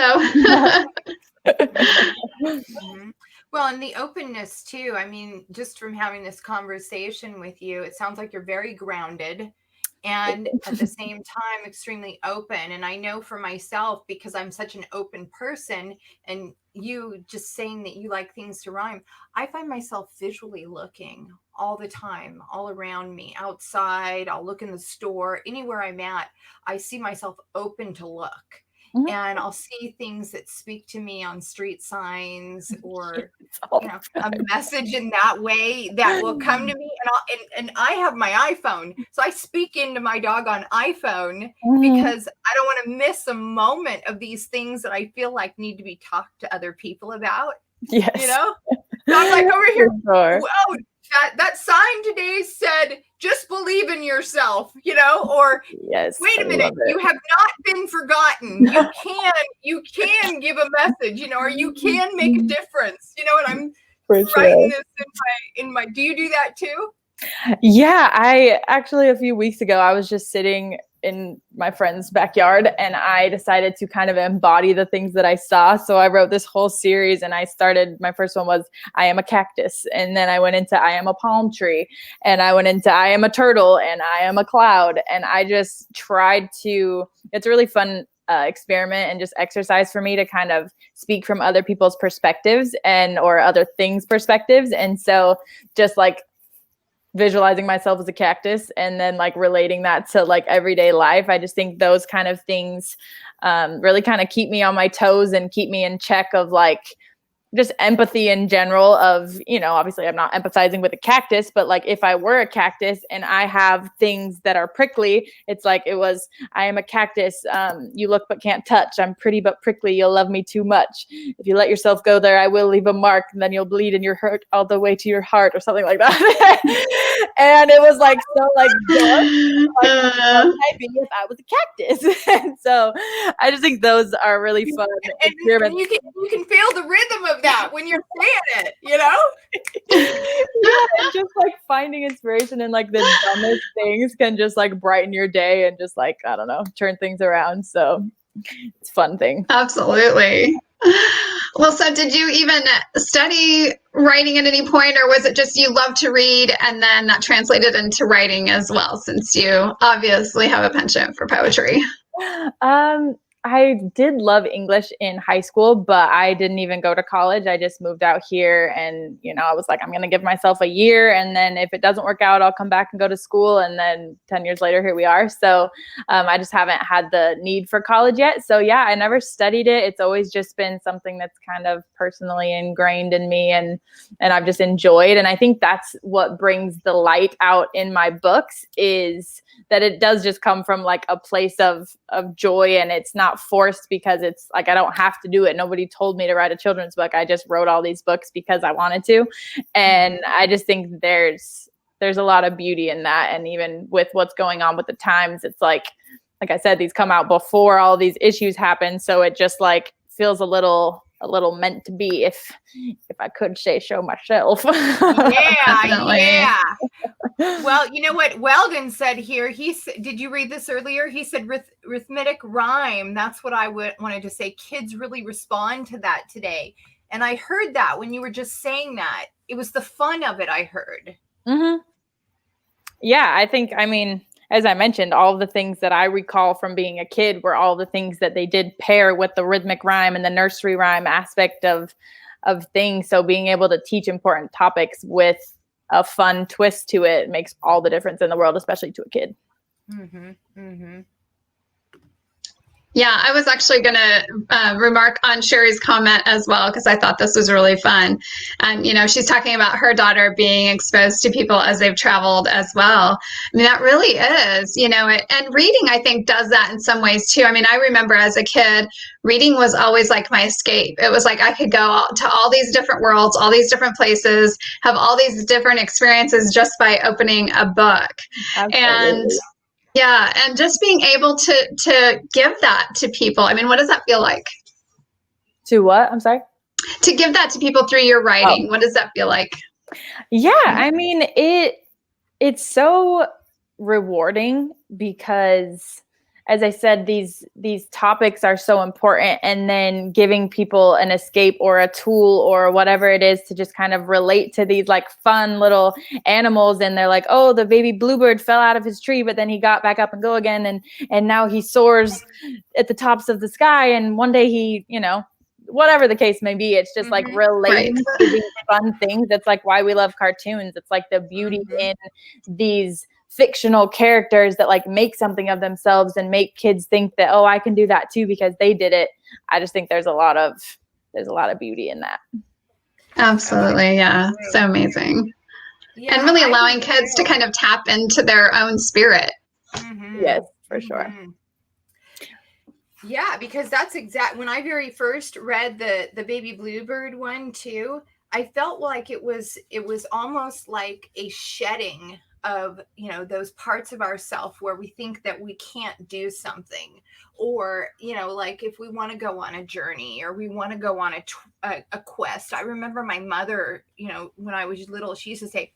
Well, and the openness too. I mean, just from having this conversation with you, it sounds like you're very grounded and at the same time extremely open. And I know for myself, because I'm such an open person, and you just saying that you like things to rhyme, I find myself visually looking all the time, all around me, outside. I'll look in the store, anywhere I'm at, I see myself open to look. Mm-hmm. And I'll see things that speak to me on street signs, or a message in that way that will come to me. And I have my iPhone, so I speak into my doggone iPhone because I don't want to miss a moment of these things that I feel like need to be talked to other people about. Yes, So I'm like over here. Sure. Wow, that sign today said, "Just believe in yourself," or yes, wait a minute, you have not been forgotten. You can give a message, or you can make a difference. And I'm writing this in my, do you do that too? Yeah, I actually, a few weeks ago, I was just sitting in my friend's backyard, and I decided to kind of embody the things that I saw. So I wrote this whole series, and my first one was, I am a cactus. And then I went into, I am a palm tree. And I went into, I am a turtle, and I am a cloud. And I just tried to, it's a really fun experiment and just exercise for me to kind of speak from other people's perspectives or other things' perspectives. And so just like visualizing myself as a cactus and then like relating that to like everyday life. I just think those kind of things really kind of keep me on my toes and keep me in check of like just empathy in general of, obviously I'm not empathizing with a cactus, but like if I were a cactus and I have things that are prickly, it's like I am a cactus. You look but can't touch. I'm pretty but prickly. You'll love me too much. If you let yourself go there, I will leave a mark, and then you'll bleed and you're hurt all the way to your heart, or something like that. And it was like so like dark. Maybe if I was a cactus. And so I just think those are really fun experiments. And you can feel the rhythm of that when you're saying it, Yeah, and just like finding inspiration in like the dumbest things can just like brighten your day and just like, I don't know, turn things around. So it's a fun thing. Absolutely. Well, so did you even study writing at any point, or was it just you love to read and then that translated into writing as well, since you obviously have a penchant for poetry? I did love English in high school, but I didn't even go to college. I just moved out here, and, I was like, I'm going to give myself a year. And then if it doesn't work out, I'll come back and go to school. And then 10 years later, here we are. So I just haven't had the need for college yet. So yeah, I never studied it. It's always just been something that's kind of personally ingrained in me, and I've just enjoyed. And I think that's what brings the light out in my books, is that it does just come from like a place of joy, and it's not not forced because it's like, I don't have to do it. Nobody told me to write a children's book. I just wrote all these books because I wanted to. And I just think there's a lot of beauty in that. And even with what's going on with the times, it's like I said, these come out before all these issues happen. So it just like feels a little meant to be, if I could say so myself. Yeah. Well, you know what Weldon said here? Did you read this earlier? He said arithmetic rhyme. That's what I wanted to say. Kids really respond to that today. And I heard that when you were just saying that. It was the fun of it, I heard. Mm-hmm. Yeah, I think, as I mentioned, all the things that I recall from being a kid were all the things that they did pair with the rhythmic rhyme and the nursery rhyme aspect of things. So being able to teach important topics with a fun twist to it makes all the difference in the world, especially to a kid. Mm-hmm. Mm-hmm. Yeah, I was actually going to remark on Sherry's comment as well, because I thought this was really fun. And, she's talking about her daughter being exposed to people as they've traveled as well. That really is, and reading, I think, does that in some ways too. I remember as a kid, reading was always like my escape. It was like I could go to all these different worlds, all these different places, have all these different experiences just by opening a book. Absolutely. And yeah, and just being able to give that to people. What does that feel like? To what? I'm sorry? To give that to people through your writing. What does that feel like? Yeah, it's so rewarding because, as I said, these topics are so important, and then giving people an escape or a tool or whatever it is to just kind of relate to these like fun little animals. And they're like, oh, the baby bluebird fell out of his tree, but then he got back up and go again. And now he soars at the tops of the sky. And one day he, whatever the case may be, it's just like relating to these fun things. It's like why we love cartoons. It's like the beauty in these fictional characters that like make something of themselves and make kids think that, oh, I can do that too because they did it. I just think there's a lot of beauty in that. Absolutely. Yeah. So amazing. Yeah, and really allowing kids to kind of tap into their own spirit. Yes, for sure. Yeah, because that's when I very first read the baby bluebird one too, I felt like it was almost like a shedding of, those parts of ourselves where we think that we can't do something, or, like if we want to go on a journey or we want to go on a quest. I remember my mother, when I was little, she used to say,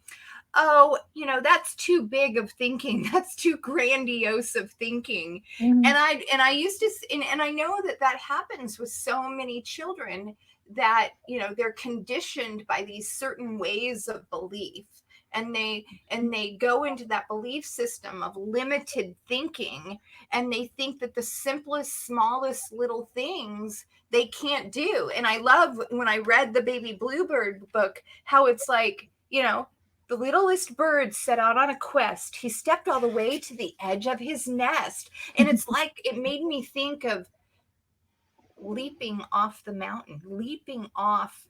oh, that's too big of thinking. That's too grandiose of thinking. And I used to, and I know that happens with so many children that, they're conditioned by these certain ways of belief. And they go into that belief system of limited thinking, and they think that the simplest, smallest little things they can't do. And I love when I read the baby bluebird book, how it's like, the littlest bird set out on a quest. He stepped all the way to the edge of his nest. And it's like, it made me think of leaping off the mountain, leaping off,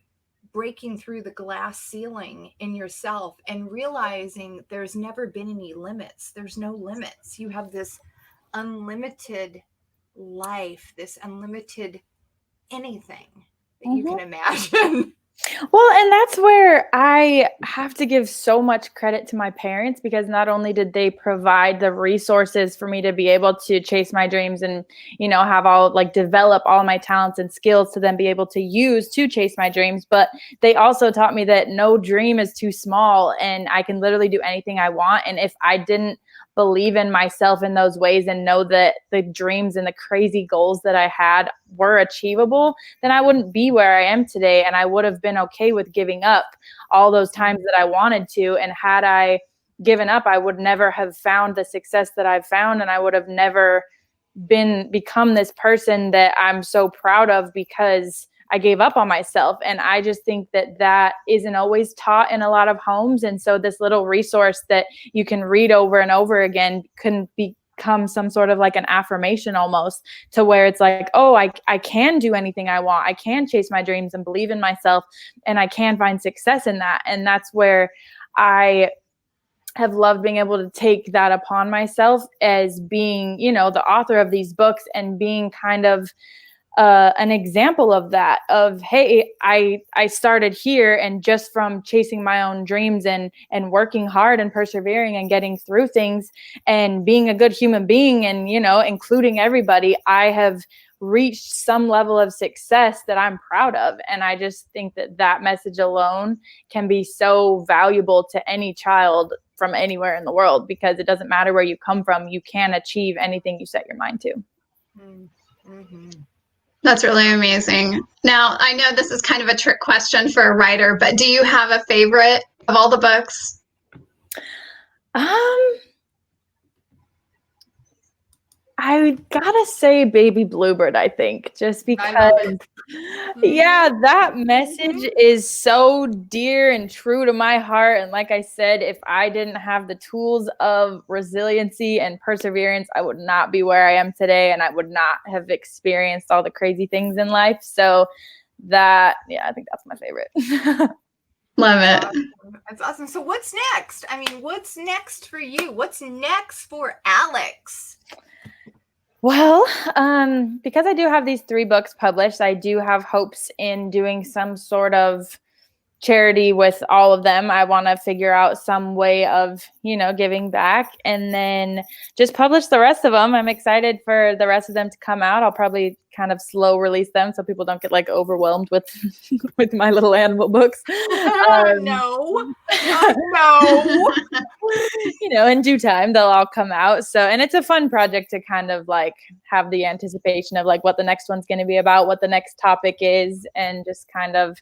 breaking through the glass ceiling in yourself and realizing there's never been any limits. There's no limits. You have this unlimited life, this unlimited anything that you can imagine. Well, and that's where I have to give so much credit to my parents, because not only did they provide the resources for me to be able to chase my dreams and, have all develop all my talents and skills to then be able to use to chase my dreams, but they also taught me that no dream is too small and I can literally do anything I want. And if I didn't believe in myself in those ways and know that the dreams and the crazy goals that I had were achievable, then I wouldn't be where I am today. And I would have been okay with giving up all those times that I wanted to. And had I given up, I would never have found the success that I've found. And I would have never become this person that I'm so proud of because I gave up on myself. And I just think that isn't always taught in a lot of homes. And so this little resource that you can read over and over again can become some sort of like an affirmation almost, to where it's like, oh, I can do anything I want. I can chase my dreams and believe in myself, and I can find success in that. And that's where I have loved being able to take that upon myself as being, you know, the author of these books and being kind of an example of that, of, hey, I started here, and just from chasing my own dreams and working hard and persevering and getting through things and being a good human being and, you know, including everybody, I have reached some level of success that I'm proud of. And I just think that that message alone can be so valuable to any child from anywhere in the world, because it doesn't matter where you come from, you can achieve anything you set your mind to. Mm-hmm. That's really amazing. Now, I know this is kind of a trick question for a writer, but do you have a favorite of all the books? I gotta say Baby Bluebird, I think, just because, yeah, that message is so dear and true to my heart. And like I said, if I didn't have the tools of resiliency and perseverance, I would not be where I am today, and I would not have experienced all the crazy things in life. So that, yeah, I think that's my favorite. Love it. That's awesome. So what's next? I mean, what's next for you? What's next for Alex? Well, because I do have these 3 books published, I do have hopes in doing some sort of charity with all of them. I want to figure out some way of, you know, giving back, and then just publish the rest of them. I'm excited for the rest of them to come out. I'll probably kind of slow release them so people don't get like overwhelmed with with my little animal books. No. You know, in due time they'll all come out. So, and it's a fun project to kind of like have the anticipation of like what the next one's going to be about, what the next topic is, and just kind of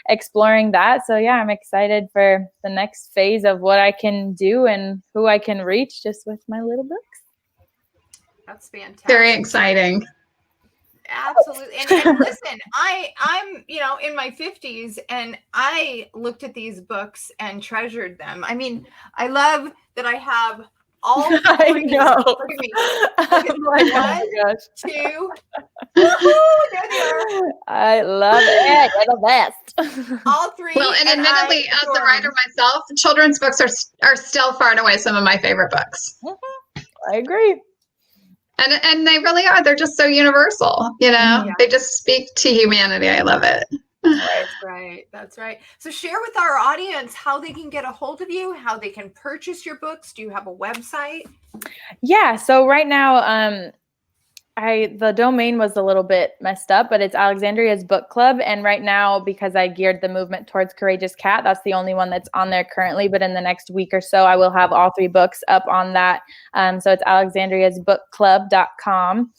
exploring that. So yeah, I'm excited for the next phase of what I can do and who I can reach just with my little books. That's fantastic. Very exciting. Absolutely. And listen, I'm, you know, in my 50s, and I looked at these books and treasured them. I mean, I love that I have all three. I know. One, gosh. 2. There they are. I love it. You're the best. All 3. Well, and admittedly, as a writer myself, children's books are still far and away some of my favorite books. I agree. And they really are. They're just so universal, you know? Yeah. They just speak to humanity. I love it. That's right. That's right. So share with our audience how they can get a hold of you, how they can purchase your books. Do you have a website? Yeah. So right now, the domain was a little bit messed up, but it's Alexandreasbookclub. And right now, because I geared the movement towards Courageous Cat, that's the only one that's on there currently. But in the next week or so, I will have all 3 books up on that. So it's alexandreasbookclub.com.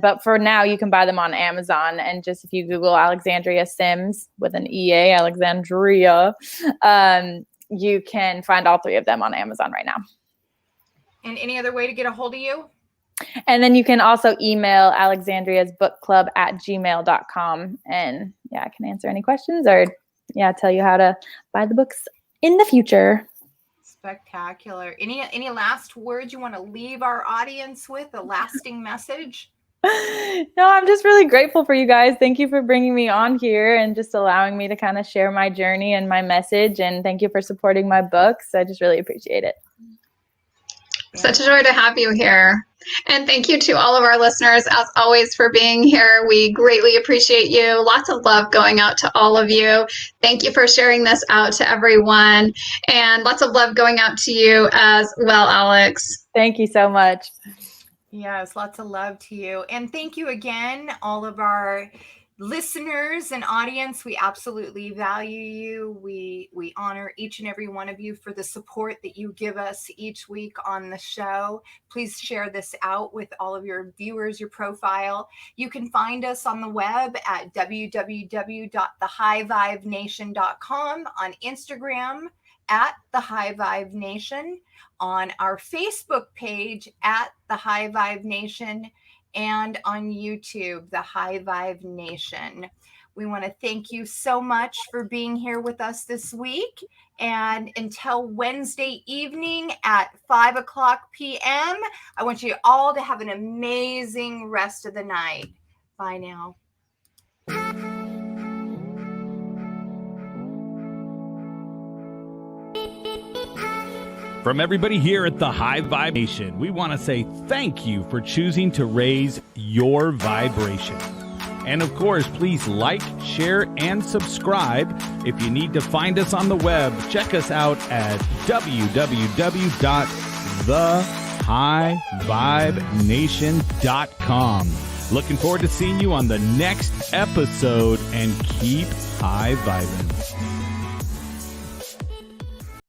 But for now, you can buy them on Amazon. And just if you Google Alexandrea Sims with an EA, Alexandrea, you can find all 3 of them on Amazon right now. And any other way to get a hold of you? And then you can also email alexandreasbookclub@gmail.com. And yeah, I can answer any questions or tell you how to buy the books in the future. Spectacular. Any last words you want to leave our audience with, a lasting message? No, I'm just really grateful for you guys. Thank you for bringing me on here and just allowing me to kind of share my journey and my message. And thank you for supporting my books. I just really appreciate it. Such a joy to have you here. And thank you to all of our listeners, as always, for being here. We greatly appreciate you. Lots of love going out to all of you. Thank you for sharing this out to everyone. And lots of love going out to you as well, Alex. Thank you so much. Yes, lots of love to you. And thank you again, all of our listeners and audience. We absolutely value you. We honor each and every one of you for the support that you give us each week on the show. Please share this out with all of your viewers, your profile. You can find us on the web at www.thehighvibenation.com, on Instagram at The High Vibe Nation, on our Facebook page at The High Vibe Nation, and on YouTube, The High Vibe Nation. We want to thank you so much for being here with us this week. And until Wednesday evening at 5:00 p.m., I want you all to have an amazing rest of the night. Bye now. From everybody here at the High Vibe Nation, we want to say thank you for choosing to raise your vibration. And of course, please like, share, and subscribe. If you need to find us on the web, check us out at www.thehighvibenation.com. Looking forward to seeing you on the next episode, and keep high vibing.